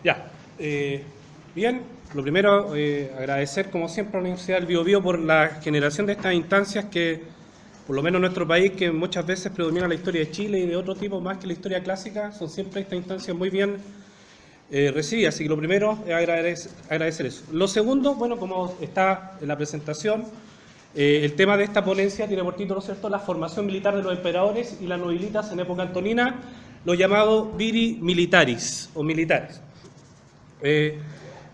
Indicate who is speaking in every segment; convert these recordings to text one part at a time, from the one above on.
Speaker 1: Ya. Bien, lo primero, agradecer como siempre a la Universidad del Biobío por la generación de estas instancias que, por lo menos en nuestro país, que muchas veces predomina la historia de Chile y de otro tipo más que la historia clásica, son siempre estas instancias muy bien recibidas. Así que lo primero es agradecer eso. Lo segundo, bueno, como está en la presentación, el tema de esta ponencia tiene por título, ¿cierto?, la formación militar de los emperadores y las nobilitas en época antonina, lo llamado viri militaris o militares.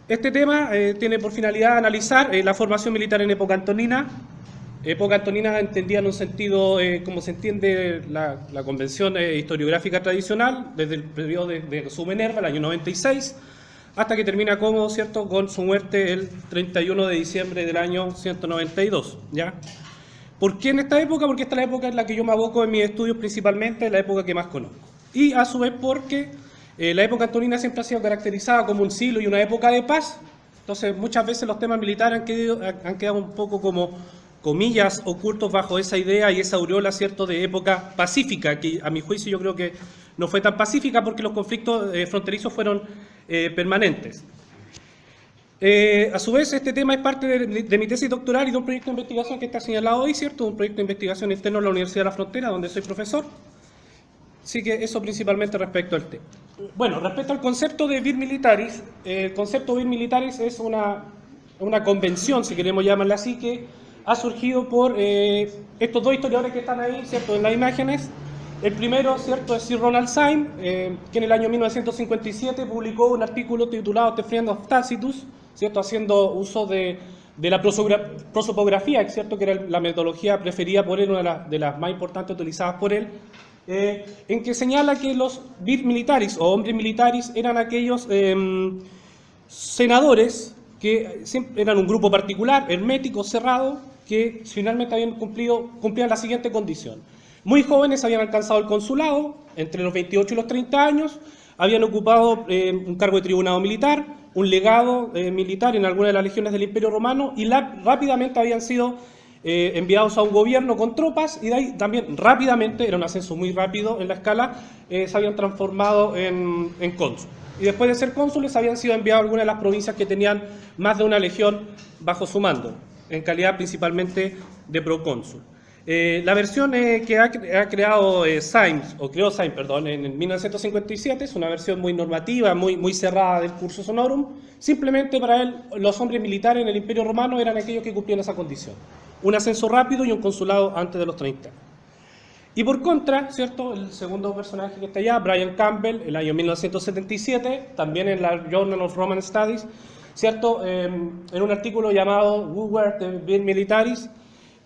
Speaker 1: Este tema tiene por finalidad analizar la formación militar en época antonina entendida en un sentido, como se entiende la convención historiográfica tradicional, desde el periodo de su Minerva, el año 96, hasta que termina Cómodo, ¿cierto?, con su muerte el 31 de diciembre del año 192, ¿ya? ¿Por qué en esta época? Porque esta es la época en la que yo me aboco en mis estudios principalmente, la época que más conozco. Y a su vez porque la época antonina siempre ha sido caracterizada como un siglo y una época de paz. Entonces muchas veces los temas militares han quedado un poco como comillas ocultos bajo esa idea y esa aureola, ¿cierto?, de época pacífica, que a mi juicio yo creo que no fue tan pacífica porque los conflictos fronterizos fueron permanentes. A su vez, este tema es parte de mi tesis doctoral y de un proyecto de investigación que está señalado hoy, ¿cierto?, un proyecto de investigación interno en la Universidad de la Frontera, donde soy profesor. Así que eso principalmente respecto al tema. Bueno, respecto al concepto de vir militaris, el concepto vir militaris es una convención, si queremos llamarla así, que ha surgido por estos dos historiadores que están ahí, ¿cierto?, en las imágenes. El primero, ¿cierto?, es Sir Ronald Syme, que en el año 1957 publicó un artículo titulado The Friend of Tacitus, ¿cierto?, haciendo uso de la prosopografía, ¿cierto?, que era la metodología preferida por él, una de las más importantes utilizadas por él, en que señala que los vir militaris o hombres militaris eran aquellos senadores que eran un grupo particular, hermético, cerrado, que finalmente cumplían la siguiente condición. Muy jóvenes, habían alcanzado el consulado, entre los 28 y los 30 años, habían ocupado un cargo de tribunado militar, un legado militar en alguna de las legiones del Imperio Romano y rápidamente habían sido enviados a un gobierno con tropas y de ahí también rápidamente, era un ascenso muy rápido en la escala, se habían transformado en cónsul. Y después de ser cónsules habían sido enviados a algunas de las provincias que tenían más de una legión bajo su mando, en calidad principalmente de procónsul. La versión que ha creado Symes, en 1957, es una versión muy normativa, muy cerrada del Cursus Honorum. Simplemente para él, los hombres militares en el Imperio Romano eran aquellos que cumplían esa condición. Un ascenso rápido y un consulado antes de los 30. Y por contra, ¿cierto?, el segundo personaje que está allá, Brian Campbell, el año 1977, también en la Journal of Roman Studies, ¿cierto?, en un artículo llamado Who Were the Vir Militaris,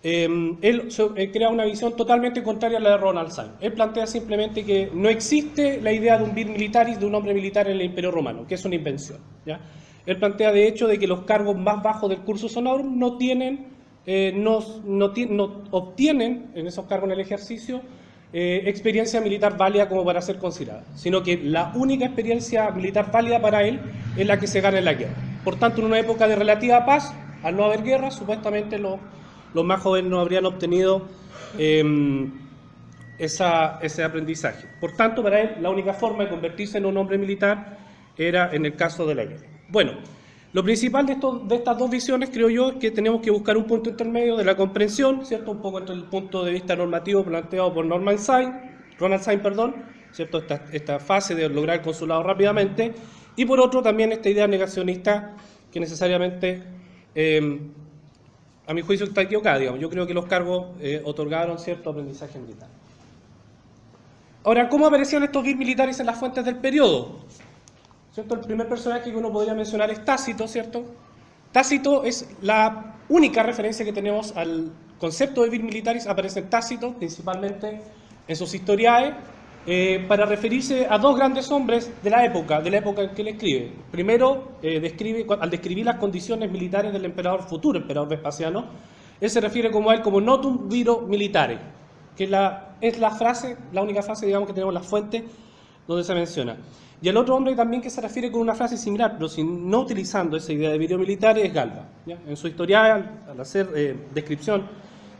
Speaker 1: él crea una visión totalmente contraria a la de Ronald Syme. Él plantea simplemente que no existe la idea de un vir militaris, de un hombre militar en el Imperio Romano, que es una invención, ¿ya? Él plantea de hecho de que los cargos más bajos del Cursus Honorum no obtienen en esos cargos en el ejercicio experiencia militar válida como para ser considerada, sino que la única experiencia militar válida para él es la que se gana en la guerra. Por tanto, en una época de relativa paz, al no haber guerra, supuestamente los más jóvenes no habrían obtenido ese aprendizaje. Por tanto, para él, la única forma de convertirse en un hombre militar era en el caso de la guerra. Bueno, lo principal de estas dos visiones, creo yo, es que tenemos que buscar un punto intermedio de la comprensión, ¿cierto?, un poco entre el punto de vista normativo planteado por Ronald Syme, ¿cierto?, esta fase de lograr el consulado rápidamente, y por otro también esta idea negacionista que necesariamente a mi juicio está equivocada, digamos. Yo creo que los cargos otorgaron cierto aprendizaje militar. Ahora, ¿cómo aparecían estos vir militares en las fuentes del periodo? ¿Cierto? El primer personaje que uno podría mencionar es Tácito, ¿cierto? Tácito es la única referencia que tenemos al concepto de vir militaris, aparece en Tácito, principalmente en sus Historiae, para referirse a dos grandes hombres de la época en que él escribe. Primero, al describir las condiciones militares del futuro emperador Vespasiano, él se refiere a él como notum viro militare, que es la única frase, digamos, que tenemos en las fuentes donde se menciona. Y el otro hombre también que se refiere con una frase similar, pero no utilizando esa idea de viro militare, es Galba, ¿ya? En su historia, al hacer descripción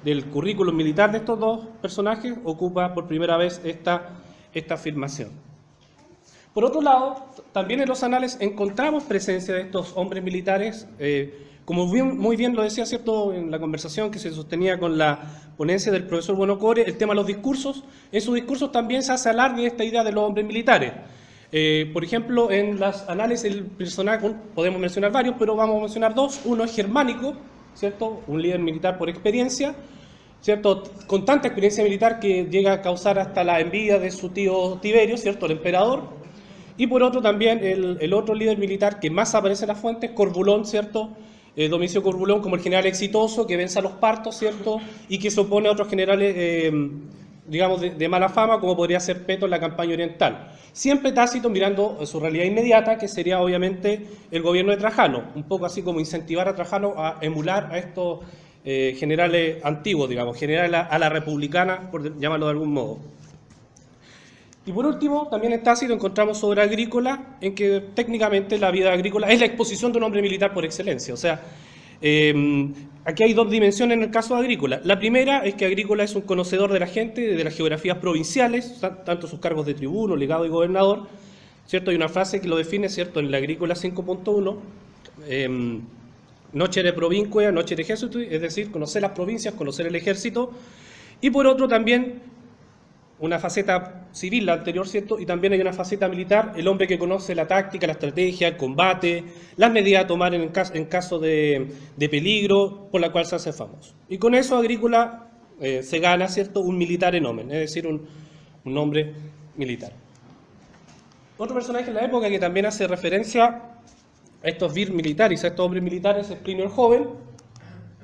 Speaker 1: del currículum militar de estos dos personajes, ocupa por primera vez esta afirmación. Por otro lado, también en los anales encontramos presencia de estos hombres militares, como muy bien lo decía, ¿cierto?, en la conversación que se sostenía con la ponencia del profesor Buonocore, el tema de los discursos. En sus discursos también se hace alarde de esta idea de los hombres militares. Por ejemplo, en las anales el personaje, podemos mencionar varios, pero vamos a mencionar dos. Uno es Germánico, ¿cierto?, un líder militar por experiencia, ¿cierto?, con tanta experiencia militar que llega a causar hasta la envidia de su tío Tiberio, ¿cierto?, el emperador. Y por otro también el otro líder militar que más aparece en las fuentes, Corbulón, ¿cierto?, Domicio Corbulón, como el general exitoso que vence a los partos, ¿cierto?, y que se opone a otros generales, digamos, de mala fama, como podría ser Peto en la campaña oriental. Siempre Tácito mirando su realidad inmediata, que sería obviamente el gobierno de Trajano, un poco así como incentivar a Trajano a emular a estos generales antiguos, digamos, generales a la republicana, por llamarlo de algún modo. Y por último, también en Tácito encontramos sobre Agrícola, en que técnicamente la vida agrícola es la exposición de un hombre militar por excelencia. O sea, aquí hay dos dimensiones en el caso de Agrícola. La primera es que Agrícola es un conocedor de la gente, de las geografías provinciales, tanto sus cargos de tribuno, legado y gobernador, ¿cierto? Hay una frase que lo define, ¿cierto?, en la Agrícola 5.1, noche de provincia, noche de ejército, es decir, conocer las provincias, conocer el ejército. Y por otro también una faceta civil, la anterior, ¿cierto? Y también hay una faceta militar, el hombre que conoce la táctica, la estrategia, el combate, las medidas a tomar en caso de peligro, por la cual se hace famoso. Y con eso Agrícola se gana, ¿cierto?, un militar en omen, es decir, un hombre militar. Otro personaje en la época que también hace referencia a estos vir militares, a estos hombres militares, es Plinio el Joven.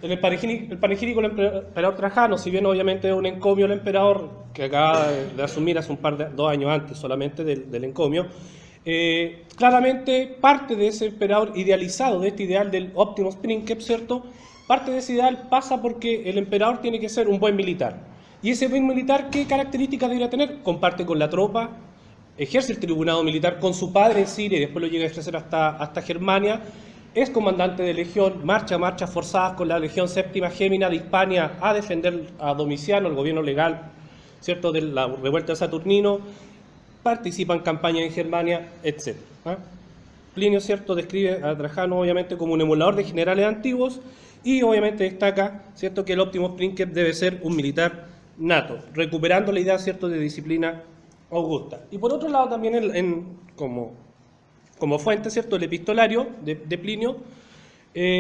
Speaker 1: En el panegírico del emperador Trajano, si bien obviamente es un encomio el emperador, que acaba de asumir hace 2 años antes solamente del encomio, claramente parte de ese emperador idealizado, de este ideal del Optimus Princeps, ¿cierto?, parte de ese ideal pasa porque el emperador tiene que ser un buen militar. Y ese buen militar, ¿qué características debería tener? Comparte con la tropa, ejerce el tribunado militar con su padre en Siria y después lo llega a ejercer hasta Germania. Es comandante de legión, marchas forzadas con la legión séptima Gémina de Hispania a defender a Domiciano, el gobierno legal, ¿cierto?, de la revuelta de Saturnino, participa en campañas en Germania, etc. Plinio, ¿cierto?, describe a Trajano obviamente como un emulador de generales antiguos y obviamente destaca, ¿cierto?, que el Optimus Princeps debe ser un militar nato, recuperando la idea, ¿cierto?, de disciplina augusta. Y por otro lado también como fuente, ¿cierto?, el epistolario de Plinio,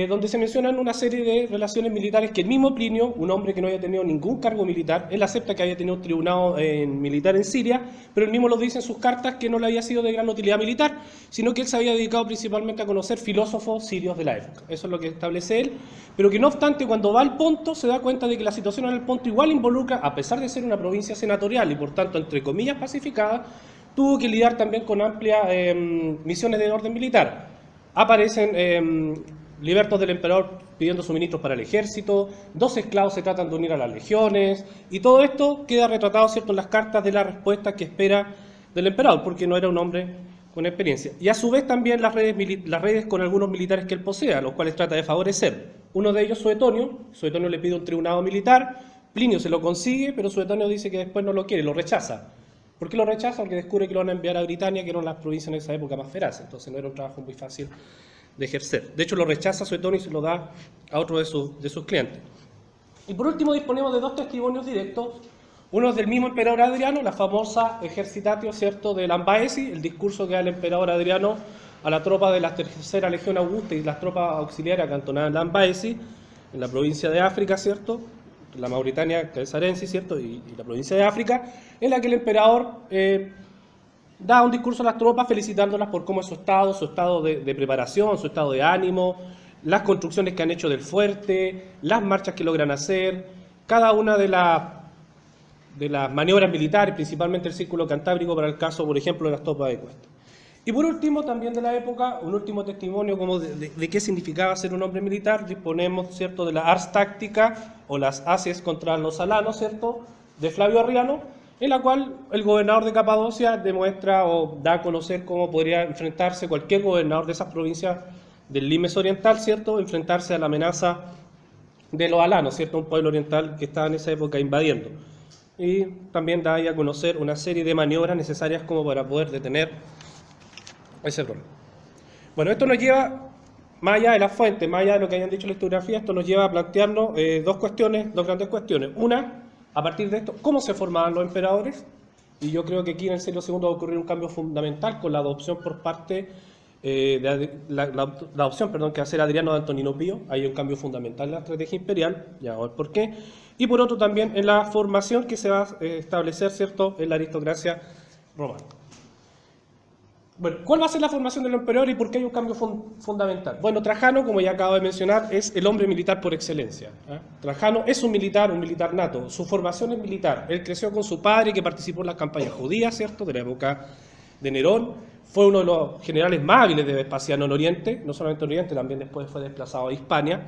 Speaker 1: donde se mencionan una serie de relaciones militares que el mismo Plinio, un hombre que no había tenido ningún cargo militar, él acepta que había tenido un tribunado militar en Siria, pero él mismo lo dice en sus cartas que no le había sido de gran utilidad militar, sino que él se había dedicado principalmente a conocer filósofos sirios de la época. Eso es lo que establece él, pero que no obstante cuando va al Ponto se da cuenta de que la situación en el Ponto igual involucra, a pesar de ser una provincia senatorial y por tanto entre comillas pacificada, tuvo que lidiar también con amplias misiones de orden militar. Aparecen libertos del emperador pidiendo suministros para el ejército, 2 esclavos se tratan de unir a las legiones, y todo esto queda retratado, ¿cierto?, en las cartas de la respuesta que espera del emperador, porque no era un hombre con experiencia. Y a su vez también las redes con algunos militares que él posee, a los cuales trata de favorecer. Uno de ellos, Suetonio le pide un tribunado militar, Plinio se lo consigue, pero Suetonio dice que después no lo quiere, lo rechaza. ¿Por qué lo rechaza? Porque descubre que lo van a enviar a Britania, que eran las provincias en esa época más feraces, entonces no era un trabajo muy fácil de ejercer. De hecho, lo rechaza Suetonio y se lo da a otro de sus clientes. Y por último disponemos de 2 testimonios directos. Uno es del mismo emperador Adriano, la famosa Exercitatio, ¿cierto?, de Lambaesi, el discurso que da el emperador Adriano a la tropa de la Tercera Legión Augusta y las tropas auxiliares acantonadas en Lambaesi, en la provincia de África, ¿cierto?, la Mauritania caesarense, ¿cierto?, y la provincia de África, en la que el emperador da un discurso a las tropas felicitándolas por cómo es su estado de preparación, su estado de ánimo, las construcciones que han hecho del fuerte, las marchas que logran hacer, cada una de las maniobras militares, principalmente el Círculo Cantábrico para el caso, por ejemplo, de las tropas de Cuesta. Y por último, también de la época, un último testimonio como de qué significaba ser un hombre militar, disponemos, ¿cierto?, de la Ars Táctica o las Ases contra los Alanos, ¿cierto?, de Flavio Arriano, en la cual el gobernador de Capadocia demuestra o da a conocer cómo podría enfrentarse cualquier gobernador de esas provincias del Limes Oriental, ¿cierto?, enfrentarse a la amenaza de los alanos, ¿cierto?, un pueblo oriental que estaba en esa época invadiendo. Y también da ahí a conocer una serie de maniobras necesarias como para poder detener Ese es el problema. Bueno, esto nos lleva, más allá de las fuentes, más allá de lo que hayan dicho la historiografía, esto nos lleva a plantearnos dos grandes cuestiones. Una, a partir de esto, ¿cómo se formaban los emperadores? Y yo creo que aquí en el siglo II va a ocurrir un cambio fundamental con la adopción por parte la adopción que va a hacer Adriano de Antonino Pío. Hay un cambio fundamental en la estrategia imperial, ya vamos a ver por qué. Y por otro también en la formación que se va a establecer, ¿cierto?, en la aristocracia romana. Bueno, ¿cuál va a ser la formación del emperador y por qué hay un cambio fundamental? Bueno, Trajano, como ya acabo de mencionar, es el hombre militar por excelencia. Trajano es un militar nato. Su formación es militar. Él creció con su padre, que participó en las campañas judías, ¿cierto?, de la época de Nerón. Fue uno de los generales más hábiles de Vespasiano en Oriente, no solamente en Oriente, también después fue desplazado a Hispania.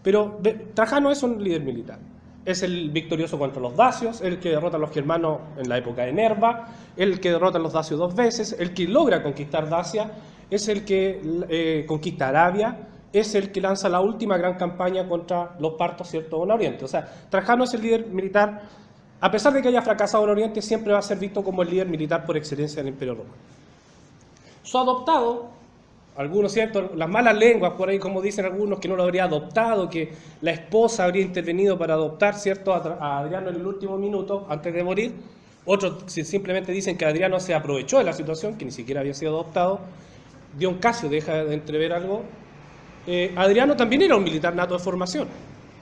Speaker 1: Pero Trajano es un líder militar. Es el victorioso contra los dacios, el que derrota a los germanos en la época de Nerva, el que derrota a los dacios 2 veces, el que logra conquistar Dacia, es el que conquista Arabia, es el que lanza la última gran campaña contra los partos, ¿cierto?, en Oriente. O sea, Trajano es el líder militar, a pesar de que haya fracasado en Oriente, siempre va a ser visto como el líder militar por excelencia del Imperio Romano. Su adoptado, algunos, ¿cierto?, las malas lenguas por ahí, como dicen algunos, que no lo habría adoptado, que la esposa habría intervenido para adoptar, ¿cierto?, a Adriano en el último minuto, antes de morir. Otros simplemente dicen que Adriano se aprovechó de la situación, que ni siquiera había sido adoptado. Dion Casio deja de entrever algo. Adriano también era un militar nato de formación.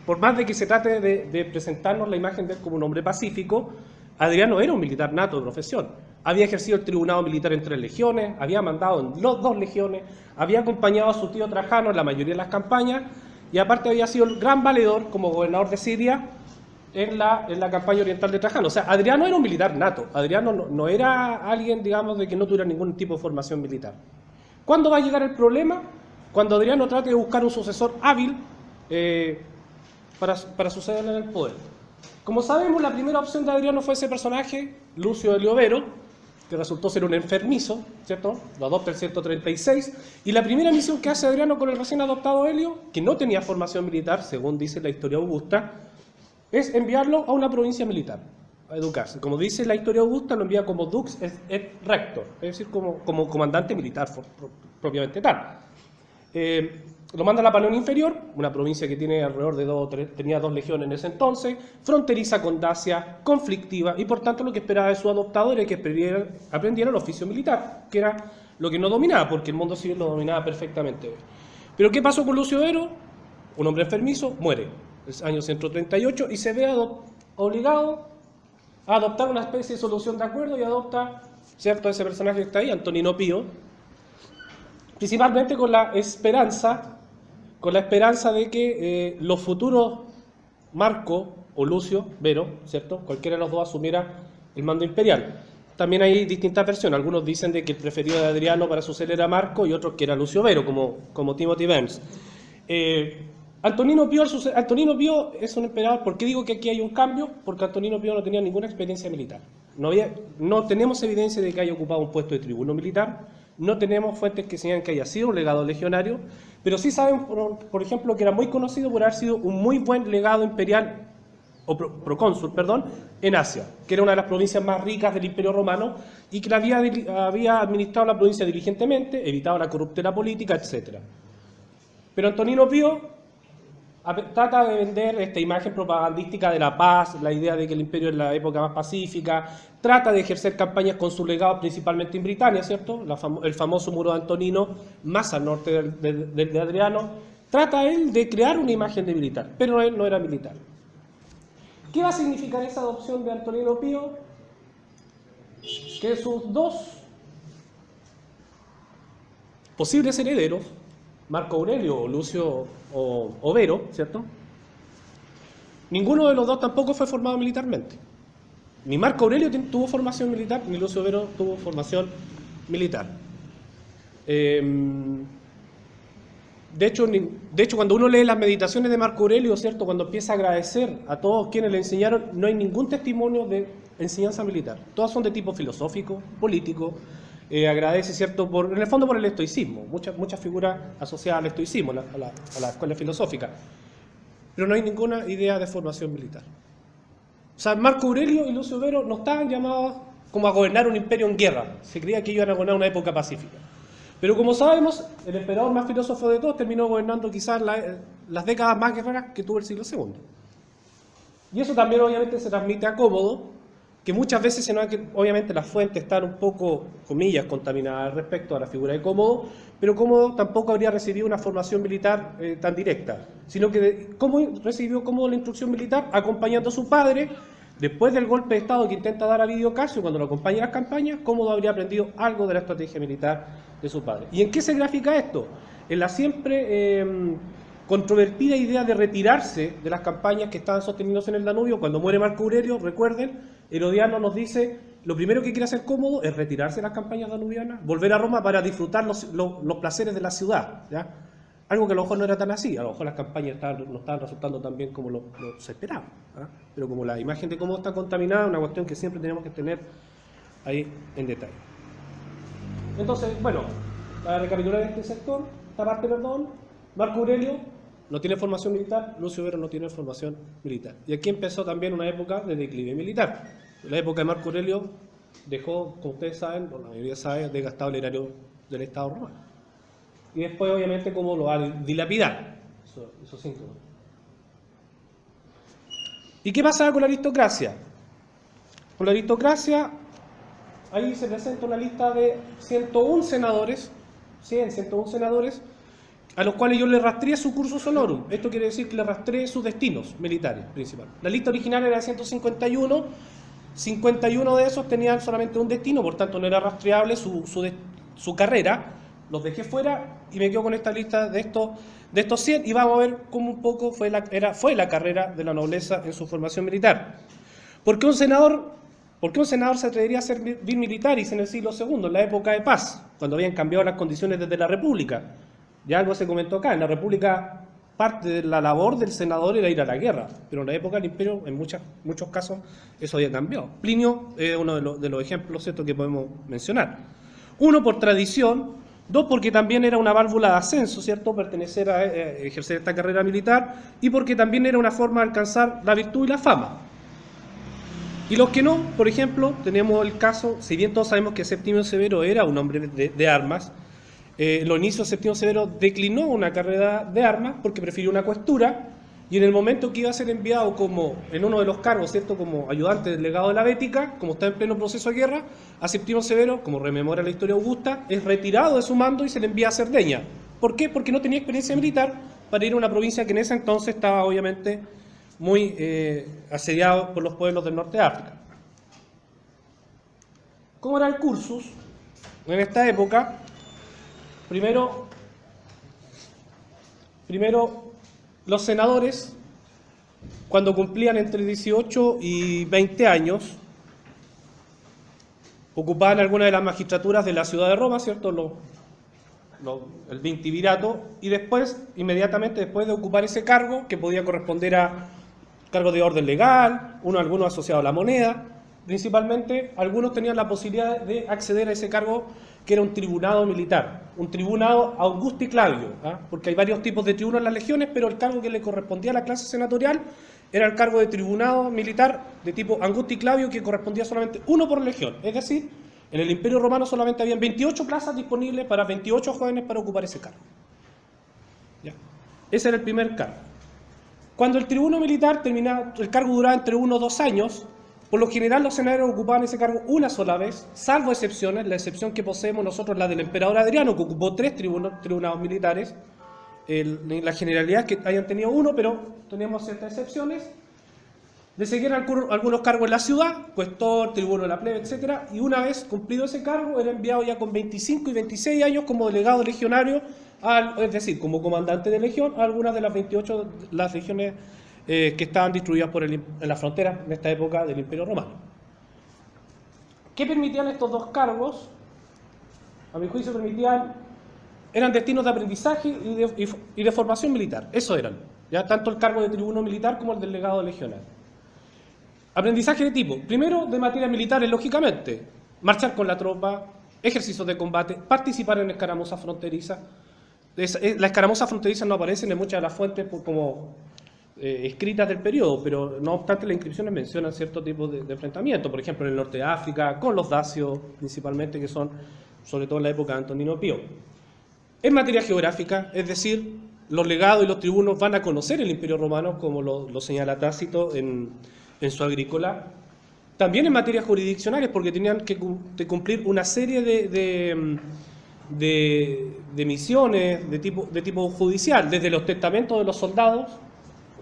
Speaker 1: Por más de que se trate de presentarnos la imagen de él como un hombre pacífico, Adriano era un militar nato de profesión. Había ejercido el tribunado militar en 3 legiones, había mandado en 2 legiones, había acompañado a su tío Trajano en la mayoría de las campañas y aparte había sido el gran valedor como gobernador de Siria en la campaña oriental de Trajano. O sea, Adriano era un militar nato. Adriano no era alguien, digamos, de que no tuviera ningún tipo de formación militar. ¿Cuándo va a llegar el problema? Cuando Adriano trate de buscar un sucesor hábil para sucederle en el poder. Como sabemos, la primera opción de Adriano fue ese personaje, Lucio Helio Vero, que resultó ser un enfermizo, ¿cierto? Lo adopta el 136, y la primera misión que hace Adriano con el recién adoptado Helio, que no tenía formación militar, según dice la historia augusta, es enviarlo a una provincia militar, a educarse. Como dice la historia augusta, lo envía como dux et rector, es decir, como comandante militar propiamente tal. Lo manda a la Panonia Inferior, una provincia que tiene alrededor de tenía 2 legiones en ese entonces, fronteriza con Dacia, conflictiva, y por tanto lo que esperaba de su adoptado era que aprendiera el oficio militar, que era lo que no dominaba, porque el mundo civil lo dominaba perfectamente. Pero ¿qué pasó con Lucio Vero? Un hombre enfermizo, muere, el año 138, y se ve obligado a adoptar una especie de solución de acuerdo y adopta, ¿cierto?, ese personaje que está ahí, Antonino Pío, principalmente con la esperanza de que los futuros Marco o Lucio Vero, ¿cierto?, cualquiera de los dos asumiera el mando imperial. También hay distintas versiones. Algunos dicen de que el preferido de Adriano para suceder era Marco y otros que era Lucio Vero, como Timothy Burns. Antonino Pío es un emperador. ¿Por qué digo que aquí hay un cambio? Porque Antonino Pío no tenía ninguna experiencia militar. No tenemos evidencia de que haya ocupado un puesto de tribuno militar. No tenemos fuentes que señalen que haya sido un legado legionario, pero sí saben, por ejemplo, que era muy conocido por haber sido un muy buen legado imperial, o procónsul, perdón, en Asia, que era una de las provincias más ricas del Imperio Romano y que había administrado la provincia diligentemente, evitado la corruptela política, etc. Pero Antonino Pío trata de vender esta imagen propagandística de la paz, la idea de que el imperio es la época más pacífica, trata de ejercer campañas con su legado principalmente en Britania, ¿cierto? El famoso muro de Antonino, más al norte del de Adriano, trata él de crear una imagen de militar, pero él no era militar. ¿Qué va a significar esa adopción de Antonino Pío? Que sus 2 posibles herederos, Marco Aurelio o Lucio o Vero, ¿cierto?, ninguno de los dos tampoco fue formado militarmente. Ni Marco Aurelio tuvo formación militar, ni Lucio Vero tuvo formación militar. De hecho, cuando uno lee las meditaciones de Marco Aurelio, ¿cierto?, cuando empieza a agradecer a todos quienes le enseñaron, no hay ningún testimonio de enseñanza militar. Todas son de tipo filosófico, político. Agradece, ¿cierto?, en el fondo por el estoicismo, muchas figuras asociadas al estoicismo, a la escuela filosófica, pero no hay ninguna idea de formación militar. O sea, Marco Aurelio y Lucio Vero no estaban llamados como a gobernar un imperio en guerra, se creía que iban a gobernar una época pacífica. Pero como sabemos, el emperador más filósofo de todos terminó gobernando quizás las décadas más guerreras que tuvo el siglo II. Y eso también obviamente se transmite a Cómodo, que muchas veces se nota que obviamente las fuentes están un poco, comillas, contaminadas respecto a la figura de Cómodo, pero Cómodo tampoco habría recibido una formación militar tan directa, sino que ¿cómo recibió Cómodo la instrucción militar? Acompañando a su padre. Después del golpe de Estado que intenta dar a Vidio Casio, cuando lo acompaña en las campañas, Cómodo habría aprendido algo de la estrategia militar de su padre. ¿Y en qué se grafica esto? En la siempre controvertida idea de retirarse de las campañas que estaban sosteniéndose en el Danubio. Cuando muere Marco Aurelio, recuerden, Herodiano nos dice, lo primero que quiere hacer Cómodo es retirarse de las campañas danubianas, volver a Roma para disfrutar los placeres de la ciudad, ¿ya? Algo que a lo mejor no era tan así, a lo mejor las campañas no estaban resultando tan bien como lo se esperaba, ¿ah? Pero como la imagen de cómo está contaminada es una cuestión que siempre tenemos que tener ahí en detalle. Entonces, bueno, para recapitular esta parte, Marco Aurelio no tiene formación militar, Lucio Vero no tiene formación militar. Y aquí empezó también una época de declive militar. La época de Marco Aurelio dejó, como ustedes saben, o la mayoría sabe, desgastado el erario del Estado romano. Y después, obviamente, cómo lo va a dilapidar, esos síntomas. ¿Y qué pasaba con la aristocracia? Con la aristocracia, ahí se presenta una lista de 101 senadores, 101 senadores, a los cuales yo le rastreé su cursus honorum. Esto quiere decir que le rastreé sus destinos militares principales. La lista original era de 151, 51 de esos tenían solamente un destino, por tanto no era rastreable su carrera. Los dejé fuera y me quedo con esta lista de estos 100 y vamos a ver cómo un poco fue la carrera de la nobleza en su formación militar. ¿Por qué un senador se atrevería a ser vir militaris en el siglo II, en la época de paz, cuando habían cambiado las condiciones desde la República? Ya algo se comentó acá, en la República parte de la labor del senador era ir a la guerra, pero en la época del Imperio, en muchos casos, eso había cambiado. Plinio es uno de los ejemplos, ¿cierto?, que podemos mencionar. Uno, por tradición. Dos, porque también era una válvula de ascenso, ¿cierto?, pertenecer a ejercer esta carrera militar, y porque también era una forma de alcanzar la virtud y la fama. Y los que no, por ejemplo, tenemos el caso, si bien todos sabemos que Septimio Severo era un hombre de armas, los inicios de Septimio Severo declinó una carrera de armas porque prefirió una cuestura, y en el momento que iba a ser enviado como en uno de los cargos, ¿cierto?, como ayudante del legado de la Bética, como está en pleno proceso de guerra, a Septimio Severo, como rememora la historia augusta, es retirado de su mando y se le envía a Cerdeña. ¿Por qué? Porque no tenía experiencia militar para ir a una provincia que en ese entonces estaba obviamente muy asediado por los pueblos del norte de África. ¿Cómo era el cursus en esta época? Primero, los senadores, cuando cumplían entre 18 y 20 años, ocupaban alguna de las magistraturas de la ciudad de Roma, ¿cierto?, el vinctivirato, y después, inmediatamente después de ocupar ese cargo, que podía corresponder a cargo de orden legal, algunos asociados a la moneda, principalmente algunos tenían la posibilidad de acceder a ese cargo que era un tribunado militar, un tribunado Augusti Clavio, ¿ah? Porque hay varios tipos de tribunos en las legiones, pero el cargo que le correspondía a la clase senatorial era el cargo de tribunado militar de tipo Augusti Clavio, que correspondía solamente uno por legión, es decir, en el Imperio Romano solamente habían 28 plazas disponibles para 28 jóvenes para ocupar ese cargo. ¿Ya? Ese era el primer cargo. Cuando el tribuno militar terminaba, el cargo duraba entre 1 o 2 años, por lo general los senadores ocupaban ese cargo una sola vez, salvo excepciones. La excepción que poseemos nosotros es la del emperador Adriano, que ocupó 3 tribunados militares. La generalidad es que hayan tenido uno, pero tenemos ciertas excepciones. Le seguían algunos cargos en la ciudad, cuestor, tribuno de la plebe, etc. Y una vez cumplido ese cargo, era enviado ya con 25 y 26 años como delegado legionario, es decir, como comandante de legión, a algunas de las 28 las legiones que estaban distribuidas en la frontera en esta época del Imperio Romano. ¿Qué permitían estos dos cargos? A mi juicio eran destinos de aprendizaje y de formación militar. Eso eran, ya tanto el cargo de tribuno militar como el del delegado legionario. Aprendizaje de tipo, primero de materias militares, lógicamente, marchar con la tropa, ejercicios de combate, participar en escaramuzas fronterizas. Las escaramuzas fronterizas no aparecen en muchas de las fuentes como escritas del periodo, pero no obstante las inscripciones mencionan cierto tipo de enfrentamiento, por ejemplo en el norte de África, con los dacios principalmente, que son sobre todo en la época de Antonino Pío. En materia geográfica, es decir, los legados y los tribunos van a conocer el Imperio Romano, como lo señala Tácito en su Agrícola. También en materias jurisdiccionales, porque tenían que cumplir una serie de misiones de tipo judicial, desde los testamentos de los soldados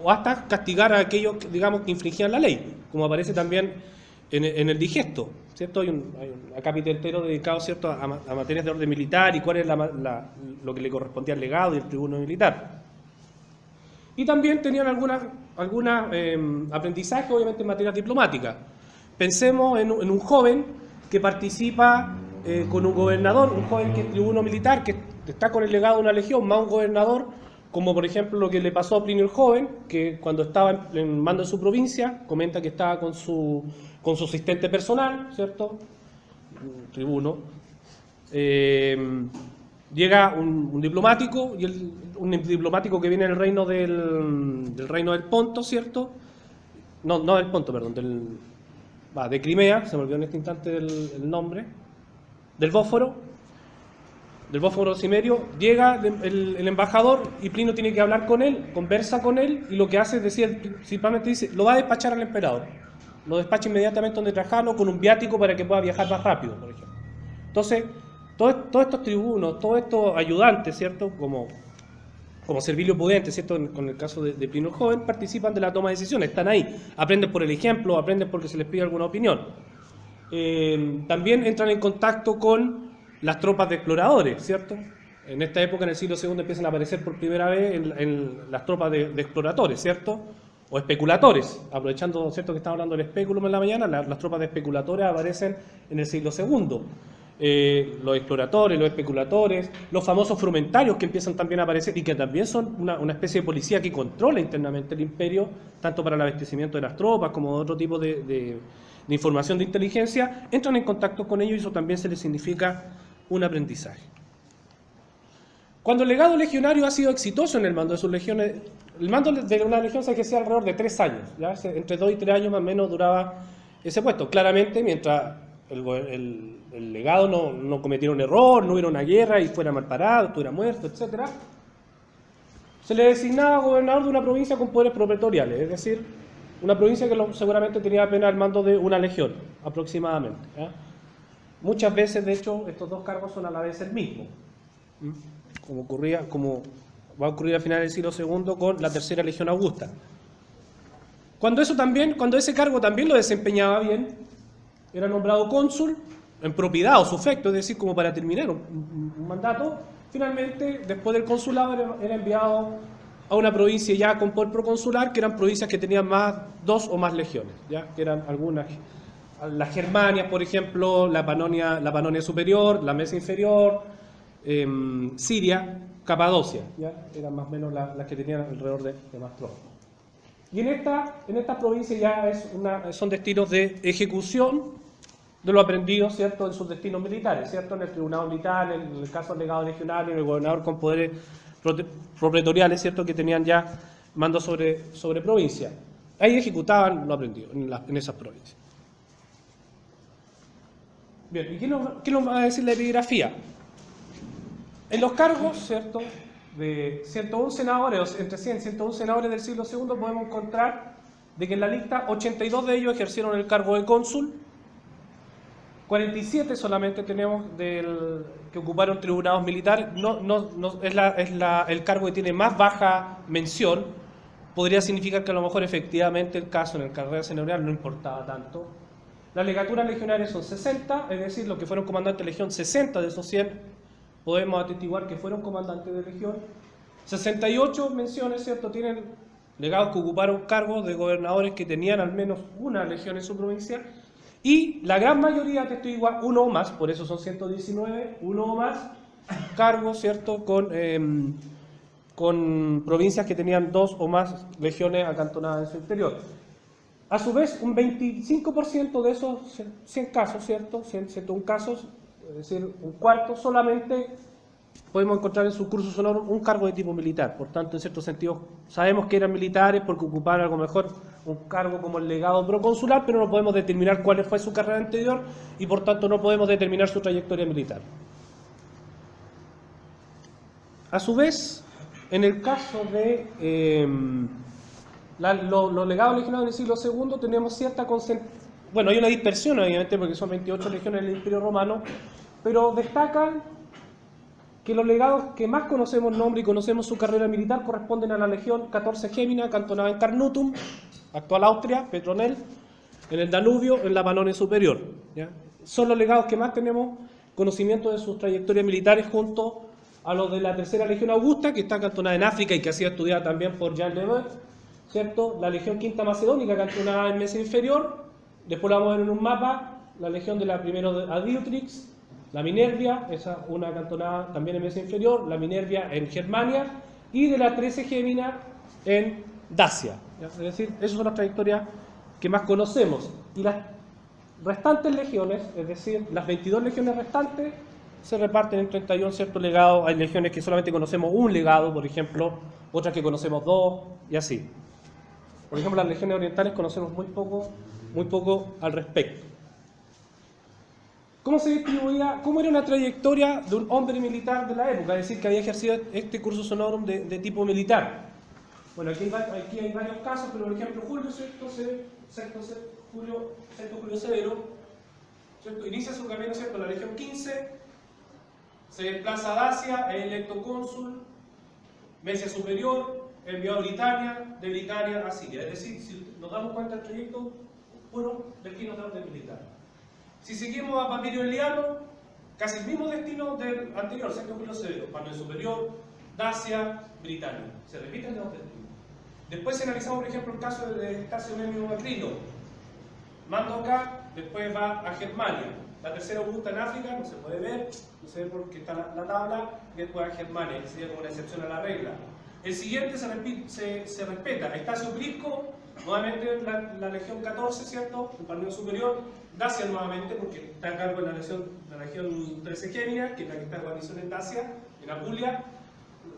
Speaker 1: o hasta castigar a aquellos, digamos, que infringían la ley, como aparece también en el digesto, ¿cierto? Hay un acápite entero dedicado, ¿cierto?, a materias de orden militar y cuál es lo que le correspondía al legado y al tribuno militar. Y también tenían algunas aprendizajes, obviamente, en materias diplomáticas. Pensemos en un joven que participa con un gobernador, un joven que es tribuno militar, que está con el legado de una legión, más un gobernador, como por ejemplo lo que le pasó a Plinio el Joven, que cuando estaba en mando de su provincia, comenta que estaba con su asistente personal, ¿cierto?, un tribuno. Llega un diplomático, y un diplomático que viene del reino del Ponto, ¿cierto? No del Ponto, perdón, de Crimea, se me olvidó en este instante el nombre, del Bósforo Cimerio. Llega el embajador y Plinio tiene que hablar con él, conversa con él, y lo que hace es decir, principalmente dice, lo va a despachar al emperador, lo despacha inmediatamente donde Trajano con un viático para que pueda viajar más rápido, por ejemplo. Entonces, todos estos tribunos, todos estos ayudantes, ¿cierto?, como Servilio Pudente, ¿cierto?, con el caso de Plinio el Joven, participan de la toma de decisiones, están ahí, aprenden por el ejemplo, aprenden porque se les pide alguna opinión. También entran en contacto con las tropas de exploradores, ¿cierto? En esta época, en el siglo II, empiezan a aparecer por primera vez en las tropas de exploradores, ¿cierto?, o especuladores, aprovechando, ¿cierto?, que estamos hablando del especulum en la mañana, las tropas de especuladores aparecen en el siglo II. Los exploradores, los especuladores, los famosos frumentarios que empiezan también a aparecer y que también son una especie de policía que controla internamente el imperio, tanto para el abastecimiento de las tropas como de otro tipo de información de inteligencia, entran en contacto con ellos y eso también se les significa un aprendizaje. Cuando el legado legionario ha sido exitoso en el mando de sus legiones, el mando de una legión se ejercía alrededor de 3 años, ¿ya? Entre 2 y 3 años más o menos duraba ese puesto. Claramente, mientras el legado no cometiera un error, no hubiera una guerra y fuera mal parado, estuviera muerto, etc., se le designaba gobernador de una provincia con poderes propretoriales, es decir, una provincia que seguramente tenía apenas el mando de una legión, aproximadamente, ¿ya? Muchas veces, de hecho, estos dos cargos son a la vez el mismo, como va a ocurrir a finales del siglo II con la Tercera Legión Augusta. Cuando ese cargo también lo desempeñaba bien, era nombrado cónsul en propiedad o sufecto, es decir, como para terminar un mandato. Finalmente, después del consulado, era enviado a una provincia ya con poder proconsular, que eran provincias que tenían 2 o más legiones, ¿ya? Que eran algunas, las Germanias, por ejemplo, la Panonia Superior, la Mesia Inferior, Siria, Capadocia, ¿ya? Eran más o menos las que tenían alrededor de más tropas. Y en estas provincias ya son destinos de ejecución de lo aprendido, ¿cierto?, en sus destinos militares, ¿cierto?, en el tribunado militar, en el caso del legado legionario, en el gobernador con poderes propretoriales, ¿cierto?, que tenían ya mando sobre provincia. Ahí ejecutaban lo aprendido en esas provincias. Bien, ¿y qué nos va a decir la epigrafía? En los cargos, ¿cierto?, de 101 senadores, entre 100 y 101 senadores del siglo II, podemos encontrar de que en la lista 82 de ellos ejercieron el cargo de cónsul, 47 solamente tenemos que ocuparon tribunados militares. Es el cargo que tiene más baja mención. Podría significar que a lo mejor efectivamente el caso en el carrera señorial no importaba tanto. Las legaturas legionarias son 60, es decir, los que fueron comandantes de legión, 60 de esos 100 podemos atestiguar que fueron comandantes de legión. 68 menciones, ¿cierto?, tienen legados que ocuparon cargos de gobernadores que tenían al menos una legión en su provincia. Y la gran mayoría atestigua uno o más, por eso son 119, uno o más cargos, ¿cierto?, con provincias que tenían 2 o más legiones acantonadas en su interior. A su vez, un 25% de esos 100 casos, ¿cierto?, 101 casos, es decir, un cuarto, solamente podemos encontrar en su curso sonoro un cargo de tipo militar. Por tanto, en cierto sentido, sabemos que eran militares porque ocupaban a lo mejor un cargo como el legado proconsular, pero no podemos determinar cuál fue su carrera anterior y por tanto no podemos determinar su trayectoria militar. A su vez, en el caso de los legados legionarios del siglo II, tenemos cierta bueno, hay una dispersión obviamente porque son 28 legiones del Imperio Romano, pero destacan que los legados que más conocemos nombre y conocemos su carrera militar corresponden a la Legión 14 Gémina, cantonada en Carnutum, actual Austria, Petronell, en el Danubio, en la Panonia Superior, ¿ya? Son los legados que más tenemos conocimiento de sus trayectorias militares junto a los de la Tercera Legión Augusta, que está cantonada en África y que ha sido estudiada también por Jean Leboeuf, ¿cierto? La Legión Quinta Macedónica, cantonada en Mesia Inferior. Después la vamos a ver en un mapa, la Legión de la Primera Adiutrix, la Minervia, esa una cantonada también en Mesia Inferior, la Minervia en Germania, y de la 13 Gémina en Dacia. ¿Ya? Es decir, esas son las trayectorias que más conocemos. Y las restantes legiones, es decir, las 22 legiones restantes, se reparten en 31 ciertos legados. Hay legiones que solamente conocemos un legado, por ejemplo, otras que conocemos dos, y así. Por ejemplo, las legiones orientales conocemos muy poco al respecto. ¿Cómo se distribuía? ¿Cómo era una trayectoria de un hombre militar de la época? Es decir, que había ejercido este cursus honorum de tipo militar. Bueno, aquí hay varios casos, pero por ejemplo, Julio Severo, ¿cierto? Inicia su camino, ¿cierto?, la Legión 15, se desplaza a Dacia, es electo cónsul, Mesia Superior, enviado a Britania, de Britania a Siria. Es decir, si nos damos cuenta del trayecto, bueno, destino de orden militar. Si seguimos a Papirio Eliano, casi el mismo destino del anterior, ¿cierto? Julio Severo, Panonia Superior, Dacia, Britania. Se repiten los destinos. Después, si analizamos, por ejemplo, el caso de Casio Memio Macrino, mando acá, después va a Germania. La Tercera Augusta en África, no se puede ver, no se ve porque está la tabla, y después a Germania, que sería como una excepción a la regla. El siguiente se respeta, Estacio Prisco, nuevamente la Legión 14, ¿cierto? El Panonia Superior, Dacia nuevamente, porque está a cargo de la Legión 13 Gémina, que es la que está en guarnición en Dacia, en Apulia,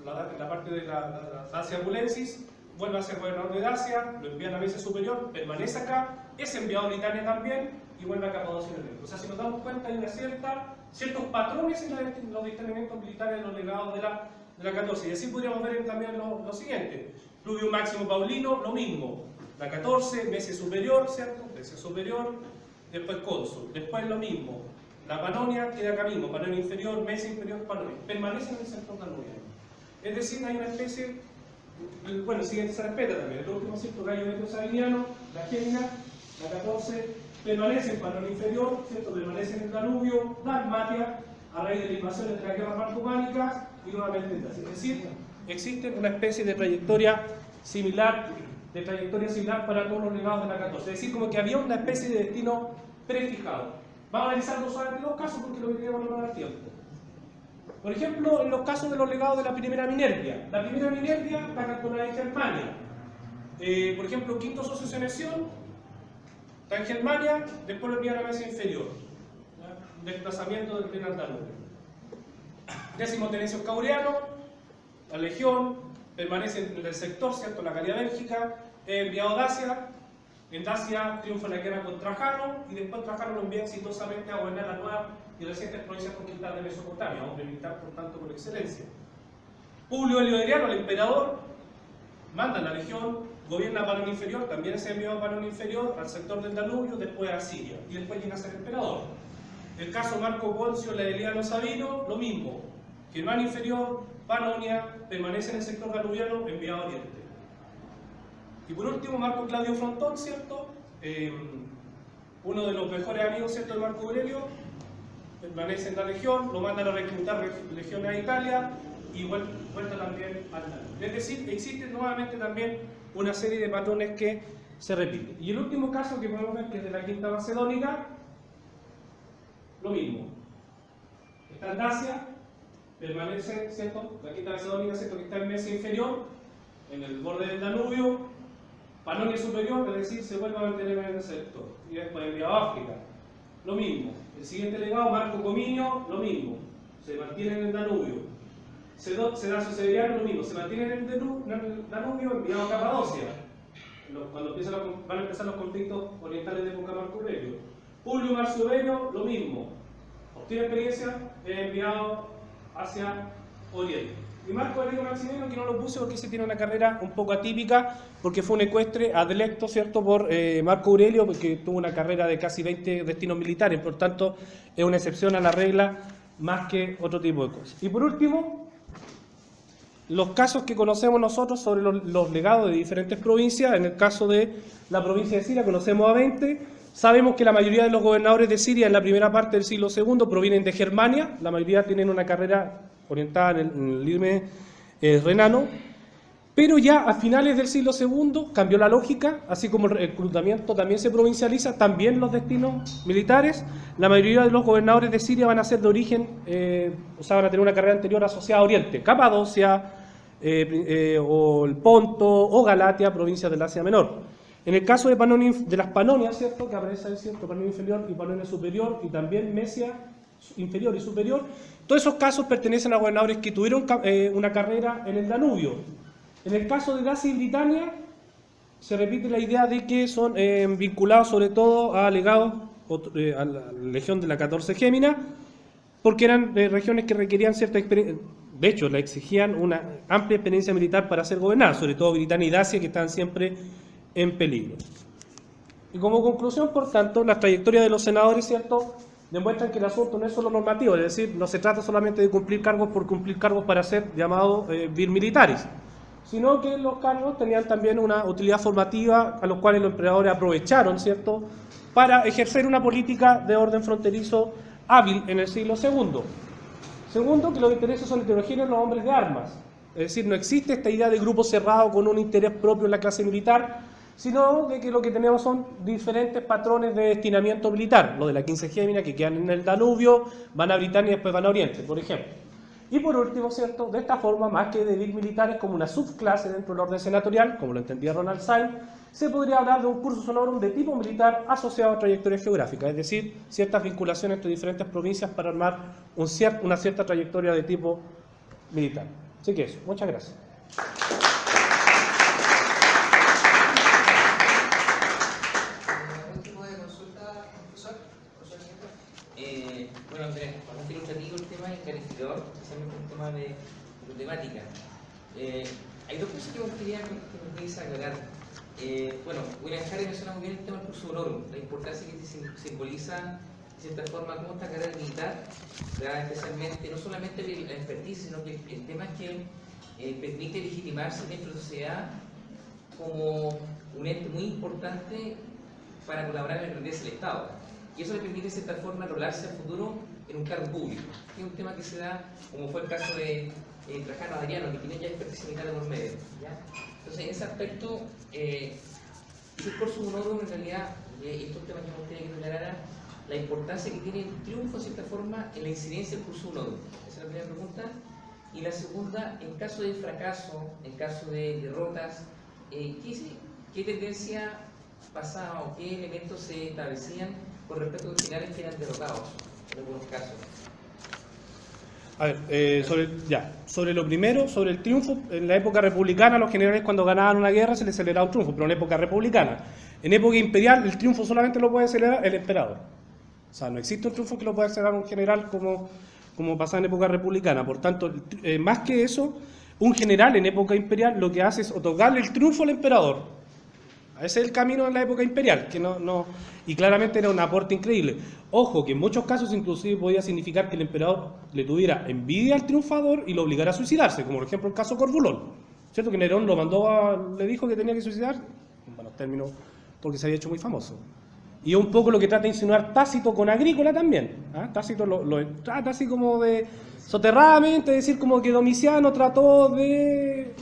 Speaker 1: la parte de la Dacia Apulensis. Vuelve a ser gobernador de Dacia, lo envían a Mesia Superior, permanece acá, es enviado a Britania también y vuelve a Capadocia en el reino. O sea, si nos damos cuenta, hay ciertos patrones en los discernimientos militares de los legados de la 14. Y así podríamos ver también lo siguiente. Pluvio Máximo Paulino, lo mismo. La 14, Mesia Superior, ¿cierto? Mesia Superior, después cónsul. Después lo mismo. La Panonia queda acá mismo, Panonia Inferior, Mesia Inferior, Panonia. Permanece en el sector danubiano. Es decir, hay una especie. Bueno, el siguiente se respeta también. El último cierto, Gallo Metro Sabiniano, la Gémina, la 14, permanece en Panonia Inferior, ¿cierto? Permanece en el Danubio, Dalmatia, a raíz de la invasión entre las guerras marcománicas y nuevamente en Dacia. Es decir, existe una especie de trayectoria similar para todos los legados de la 14. Es decir, como que había una especie de destino prefijado. Vamos a analizar solamente dos casos porque lo que queremos no dar tiempo. Por ejemplo, en los casos de los legados de la Primera Minervia. La Primera Minervia está cantonada en Germania. Por ejemplo, Quinto Socio Seneción está en Germania, después lo envían a Mesia Inferior. Un desplazamiento del Penal Danubio. Décimo Terencio Caureano, la Legión, permanece en el sector, ¿cierto? La Galia Bélgica, enviado a Dacia. En Dacia triunfa la guerra con Trajano y después Trajano lo envía exitosamente a gobernar la nueva y recientes provincias conquistadas de Mesopotamia, hombre militar por tanto por excelencia. Publio Helio Adriano, el emperador, manda la legión, gobierna a Panonia Inferior, también se envió a Panonia Inferior, al sector del Danubio, después a Siria, y después llega a ser emperador. El caso Marco Poncio Laeliano Sabino, lo mismo. Germania Inferior, Panonia, permanece en el sector danubiano, enviado a Oriente. Y por último, Marco Claudio Frontón, ¿cierto? Uno de los mejores amigos, ¿cierto?, de Marco Aurelio, permanece en la legión, lo mandan a reclutar legiones a Italia y vuelta también al Danubio. Es decir, existe nuevamente también una serie de patrones que se repiten. Y el último caso que podemos ver, que es de la Quinta Macedónica, lo mismo. Está en Dacia, permanece, ¿cierto?, la Quinta Macedónica, ¿cierto?, que está en Mesia Inferior, en el borde del Danubio. Panonia Superior, es decir, se vuelve a mantener en el sector. Y después enviado a África, lo mismo. El siguiente legado, Marco Cominio, lo mismo. Se mantiene en el Danubio. Sedacio Severiano, lo mismo. Se mantiene en el Danubio, enviado a Capadocia. Cuando van a empezar los conflictos orientales de época Marco Aurelio. Publio Marcio Bello, lo mismo. Obtiene experiencia, es enviado hacia Oriente. Y Marco Aurelio Maximiano, que no lo puse porque se tiene una carrera un poco atípica, porque fue un ecuestre adelecto, ¿cierto?, por Marco Aurelio, porque tuvo una carrera de casi 20 destinos militares, por tanto es una excepción a la regla más que otro tipo de cosas. Y por último, los casos que conocemos nosotros sobre los legados de diferentes provincias. En el caso de la provincia de Siria conocemos a 20, sabemos que la mayoría de los gobernadores de Siria en la primera parte del siglo II provienen de Germania, la mayoría tienen una carrera orientada en el Irme renano, pero ya a finales del siglo II cambió la lógica, así como el reclutamiento también se provincializa, también los destinos militares. La mayoría de los gobernadores de Siria van a ser de origen, o sea, van a tener una carrera anterior asociada a Oriente, Capadocia, o el Ponto, o Galatia, provincias del Asia Menor. En el caso de las Panonias, ¿cierto?, que aparece ahí, ¿cierto?, Panonia inferior y Panonia superior, y también Mesia inferior y superior, todos esos casos pertenecen a gobernadores que tuvieron una carrera en el Danubio. En el caso de Dacia y Britania, se repite la idea de que son vinculados sobre todo a legados, a la legión de la 14 Gémina, porque eran regiones que requerían cierta experiencia, de hecho, le exigían una amplia experiencia militar para ser gobernadas, sobre todo Britania y Dacia, que están siempre en peligro. Y como conclusión, por tanto, las trayectorias de los senadores, ¿cierto?, demuestran que el asunto no es solo normativo, es decir, no se trata solamente de cumplir cargos por cumplir cargos para ser llamados vir militaris, sino que los cargos tenían también una utilidad formativa a los cuales los emperadores aprovecharon, ¿cierto?, para ejercer una política de orden fronterizo hábil en el siglo II. Segundo, que los intereses son heterogéneos en los hombres de armas, es decir, no existe esta idea de grupo cerrado con un interés propio en la clase militar, sino de que lo que tenemos son diferentes patrones de destinamiento militar, lo de la 15 Gémina, que quedan en el Danubio, van a Britania y después van a Oriente, por ejemplo. Y por último, ¿cierto?, de esta forma, más que de vir militares como una subclase dentro del orden senatorial, como lo entendía Ronald Syme, se podría hablar de un cursus honorum de tipo militar asociado a trayectorias geográficas, es decir, ciertas vinculaciones entre diferentes provincias para armar una cierta trayectoria de tipo militar. Así que eso, muchas gracias.
Speaker 2: Bueno, Andrés, bastante ilustrativo el tema y clarificador, especialmente el tema de temática. Hay dos cosas que me gustaría que me pudiese aclarar. Bueno, William Harry menciona muy bien el tema del cursus honorum, la importancia que simboliza de cierta forma cómo esta carrera militar, especialmente, no solamente la expertise, sino que el tema es que permite legitimarse dentro de la sociedad como un ente muy importante para colaborar en el progreso del Estado. Y eso le permite de cierta forma rolarse al futuro en un cargo público, que es un tema que se da, como fue el caso de Trajano Adriano, que tiene ya expertise militar por medio, ¿ya? Entonces, en ese aspecto, el cursus honorum en realidad, estos temas que me gustaría que aclarara, la importancia que tiene el triunfo, de cierta forma, en la incidencia del cursus honorum. Esa es la primera pregunta. Y la segunda, en caso de fracaso, en caso de derrotas, ¿qué tendencia pasaba o qué elementos se establecían con respecto a los generales que eran derrotados en algunos casos?
Speaker 1: A ver, sobre lo primero, sobre el triunfo, en la época republicana los generales cuando ganaban una guerra se les celebraba un triunfo, pero en la época republicana. En época imperial el triunfo solamente lo puede celebrar el emperador. O sea, no existe un triunfo que lo pueda celebrar un general como pasaba en época republicana. Por tanto, más que eso, un general en época imperial lo que hace es otorgarle el triunfo al emperador. Ese es el camino en la época imperial, que y claramente era un aporte increíble. Ojo, que en muchos casos inclusive podía significar que el emperador le tuviera envidia al triunfador y lo obligara a suicidarse, como por ejemplo el caso Corvulón, ¿cierto? Que Nerón le dijo que tenía que suicidar, en buenos términos, porque se había hecho muy famoso. Y es un poco lo que trata de insinuar Tácito con Agrícola también. Tácito lo trata así como de soterradamente, decir como que Domiciano trató de...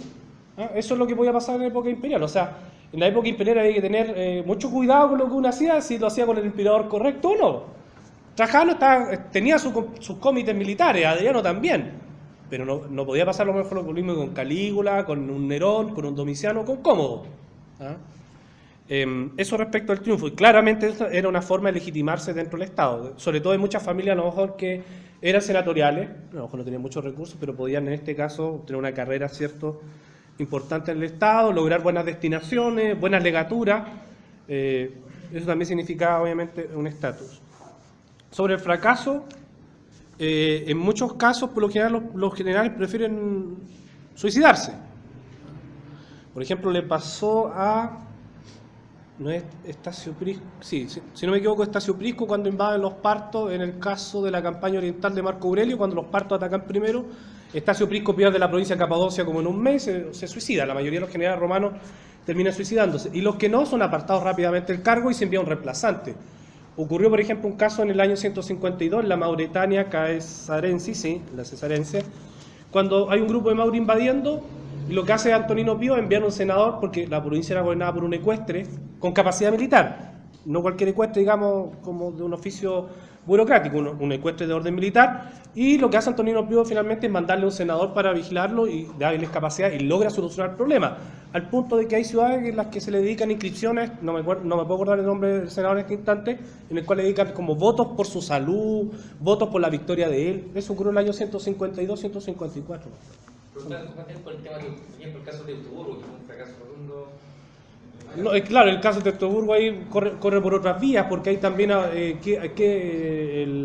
Speaker 1: Eso es lo que podía pasar en la época imperial, o sea, en la época imperial había que tener mucho cuidado con lo que uno hacía, si lo hacía con el emperador correcto o no. Trajano tenía sus comités militares, Adriano también, pero no podía pasar lo mismo con Calígula, con un Nerón, con un Domiciano, con Cómodo. Eso respecto al triunfo, y claramente eso era una forma de legitimarse dentro del Estado, sobre todo en muchas familias a lo mejor que eran senatoriales, a lo mejor no tenían muchos recursos, pero podían en este caso tener una carrera, ¿cierto?, importante en el Estado, lograr buenas destinaciones, buenas legaturas. Eso también significaba obviamente un estatus. Sobre el fracaso, en muchos casos, por lo general, los generales prefieren suicidarse. Por ejemplo, le pasó a... No es Estacio Prisco, sí, si no me equivoco, Estacio Prisco cuando invaden los partos, en el caso de la campaña oriental de Marco Aurelio, cuando los partos atacan primero, Estacio Prisco pierde la provincia de Capadocia como en un mes, se suicida. La mayoría de los generales romanos terminan suicidándose. Y los que no son apartados rápidamente del cargo y se envía un reemplazante. Ocurrió, por ejemplo, un caso en el año 152 en la Mauretania Caesarensis, sí, la cesarense, cuando hay un grupo de Mauri invadiendo. Y lo que hace Antonino Pío es enviar un senador, porque la provincia era gobernada por un ecuestre con capacidad militar, no cualquier ecuestre, digamos, como de un oficio burocrático, un ecuestre de orden militar, y lo que hace Antonino Pío finalmente es mandarle un senador para vigilarlo y darles capacidad y logra solucionar el problema, al punto de que hay ciudades en las que se le dedican inscripciones, no me puedo acordar el nombre del senador en este instante, en el cual le dedican como votos por su salud, votos por la victoria de él. Eso ocurrió en el año 152-154.
Speaker 2: Por el tema, por ejemplo, el caso de Teutoburgo, que fue un fracaso rotundo.
Speaker 1: No, claro, el caso de Teutoburgo ahí corre por otras vías, porque hay también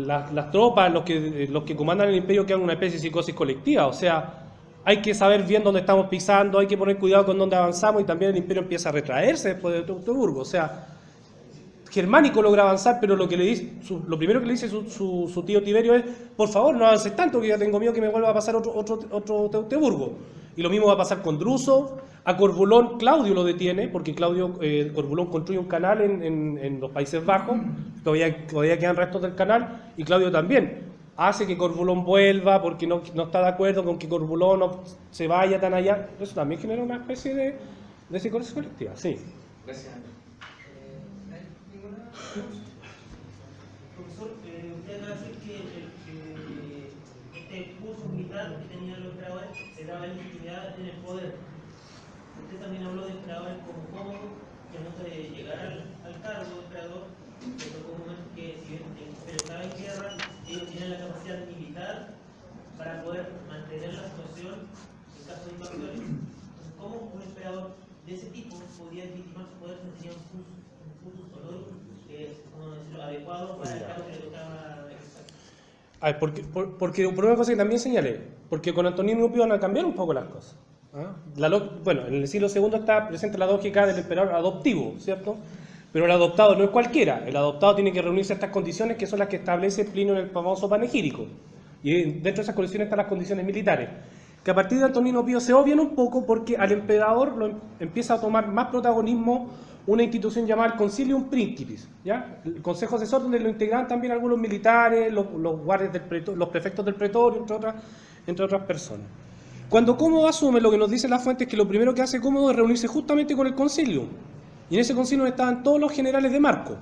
Speaker 1: las tropas, los que comandan el imperio, quedan una especie de psicosis colectiva. O sea, hay que saber bien dónde estamos pisando, hay que poner cuidado con dónde avanzamos, y también el imperio empieza a retraerse después de Teutoburgo. O sea, Germánico logra avanzar, pero lo primero que le dice su tío Tiberio es: por favor, no avances tanto, que ya tengo miedo que me vuelva a pasar otro Teutoburgo. Y lo mismo va a pasar con Druso. A Corbulón Claudio lo detiene, porque Corbulón construye un canal en los Países Bajos, todavía quedan restos del canal, y Claudio también hace que Corbulón vuelva, porque no está de acuerdo con que Corbulón no se vaya tan allá. Eso también genera una especie de psicosis colectiva, sí.
Speaker 2: Gracias.
Speaker 3: Profesor, usted acaba de decir que este curso militar que tenían los emperadores se daba legitimidad en el poder. Usted también habló de emperadores como cómodo, que al momento de llegar al cargo de emperador, le tocó un momento que, si bien el imperio estaba en guerra, ellos tienen la capacidad militar para poder mantener la situación en caso de invasiones. Entonces, ¿cómo un emperador de ese tipo podría legitimar su poder si tenía un cursus honorum, como decirlo, adecuado para el cargo que le tocaba ejercer?
Speaker 1: A ver, porque por una cosa que también señalé, porque con Antonino Pío van a cambiar un poco las cosas. Bueno, en el siglo II está presente la lógica del emperador adoptivo, ¿cierto? Pero el adoptado no es cualquiera, el adoptado tiene que reunirse a estas condiciones que son las que establece Plinio en el famoso panegírico. Y dentro de esas condiciones están las condiciones militares, que a partir de Antonino Pío se obvian un poco porque al emperador empieza a tomar más protagonismo una institución llamada el Concilium Principis, ¿ya? El Consejo Asesor, donde lo integraban también algunos militares, los guardias del pretorio, los prefectos del pretorio, entre otras personas. Cuando Cómodo asume, lo que nos dice la fuente es que lo primero que hace Cómodo es reunirse justamente con el Concilium. Y en ese Concilium estaban todos los generales de Marco.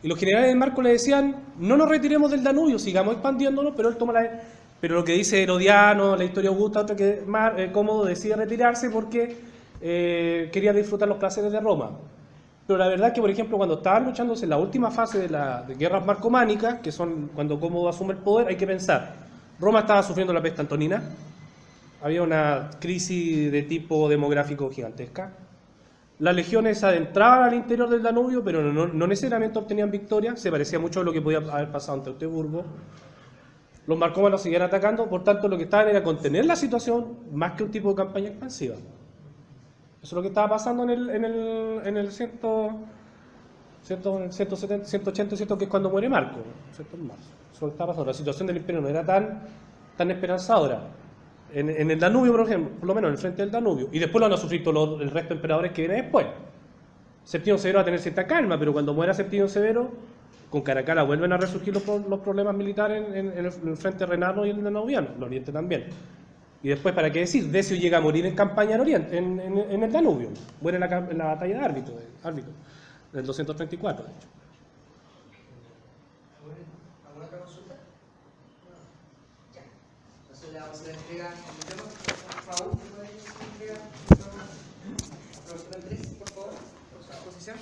Speaker 1: Y los generales de Marco le decían: no nos retiremos del Danubio, sigamos expandiéndonos, pero él toma Pero lo que dice Herodiano, la historia Augusta, otra que Cómodo decide retirarse porque quería disfrutar los placeres de Roma. Pero la verdad es que, por ejemplo, cuando estaban luchándose en la última fase de las guerras marcománicas, que son cuando Cómodo asume el poder, hay que pensar: Roma estaba sufriendo la peste antonina, había una crisis de tipo demográfico gigantesca, las legiones adentraban al interior del Danubio, pero no necesariamente obtenían victoria, se parecía mucho a lo que podía haber pasado en Teutoburgo. Los marcómanos seguían atacando, por tanto lo que estaban era contener la situación más que un tipo de campaña expansiva. Eso es lo que estaba pasando en el 170, 180, ¿cierto? Que es cuando muere Marco, ¿cierto? En marzo. Eso es lo que estaba pasando. La situación del imperio no era tan esperanzadora. En el Danubio, por ejemplo, por lo menos en el frente del Danubio. Y después lo van a sufrir todo el resto de emperadores que viene después. Septimio Severo va a tener cierta calma, pero cuando muera Septimio Severo, con Caracalla vuelven a resurgir los problemas militares en el frente renano y en el danubiano, el oriente también. Y después, ¿para qué decir? Decio llega a morir en campaña en oriente, en el Danubio. Muere en la batalla de Árbitro, del 234, de hecho.
Speaker 4: ¿Alguna otra consulta? Ya. Entonces le vamos a hacer la entrega. Raúl, ¿puede entregar? Profesor Andrés, por favor, por su exposición.